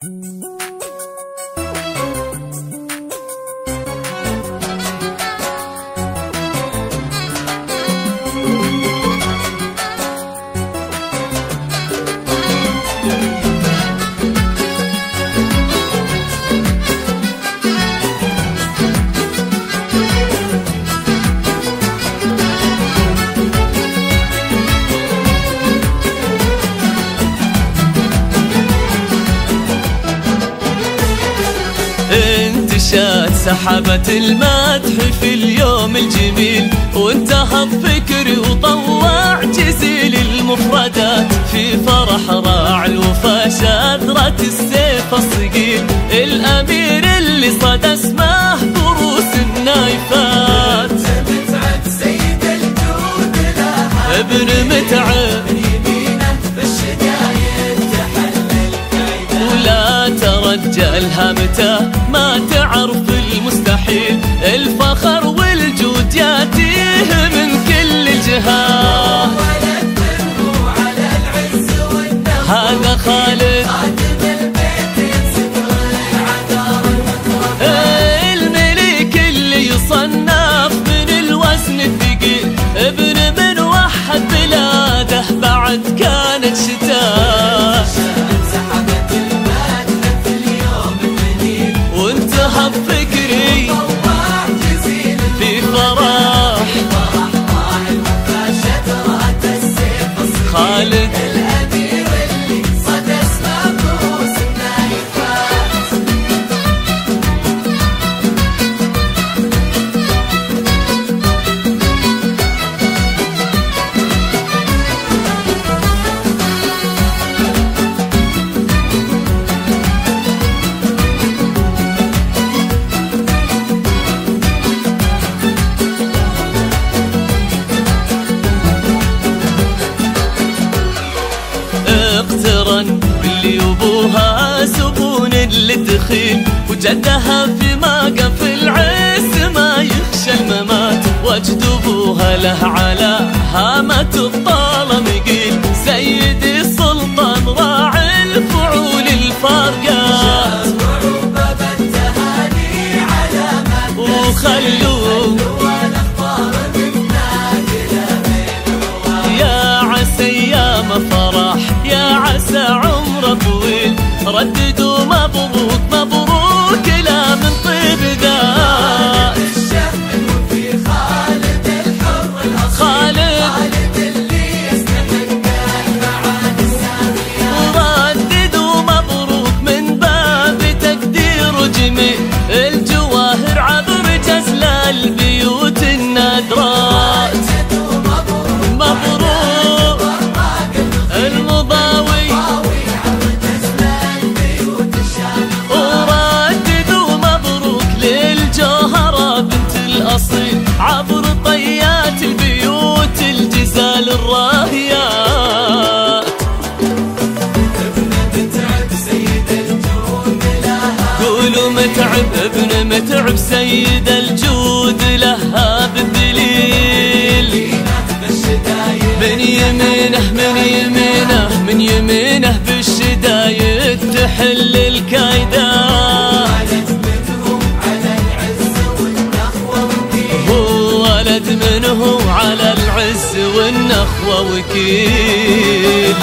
انتشات سحبة المدح في اليوم الجميل، وانتهى بفكري وطلع جزيل المفردات في فرح راعي الوفا شذرة السيف الصقيل، الأمير اللي صدى اسمه بروس النايفات. متعب سيد الجود لها ابن متعب يمينه بالشدايد تحلل كيده، ولا ترجلها متى ما تعرف المستحيل، الفخر والجود ياتيه من كل جهة. ولد منه على العز والنخوة، هذا خالد خادم البيت يستر العذار المترفع، الملك اللي يصنف من الوزن الثقيل، ابن من وحد بلاده بعد كانت شتاء. سحبت المدح في اليوم الجميل، وانتهى بفكري طلع جزيل في فرح راعي الوفا شذرة السيف الصقيل، خالد الأمير اللي صدى اسمه بروس النايفات. اقترن باللي ابوها زبون للدخيل، وجدها في موقف العز ما يخشى الممات، وجد ابوها له على هامة الطالة مقيل، سيدي السلطان راعي الفعول الفارقات. وعروبة بالتهاني علامات وخلوه والاخبار من ناقله بين يا عسى ايام فرح، يا عسى عمر طويل، رددوا مبروك مبروك لا من طيب ذات. الشهم وفي خالد الحر الاصيل، خالد اللي يستحق المعاني السامية، رددوا مبروك من باب تقدير جميل، الجواهر عبر جزل البيوت النادرات. مبروك المضاوي ورددوا مبروك للجوهرة بنت الأصيل، عبر طيات البيوت الجزال الراهيات. ابن متعب سيد الجود لها، قولوا متعب ابن متعب سيد الجود لها بالدليل، من يمينه من يمينه من يمينه بالشدايد تحل الكايدات. هو ولد منه على العز والنخوة وكيل.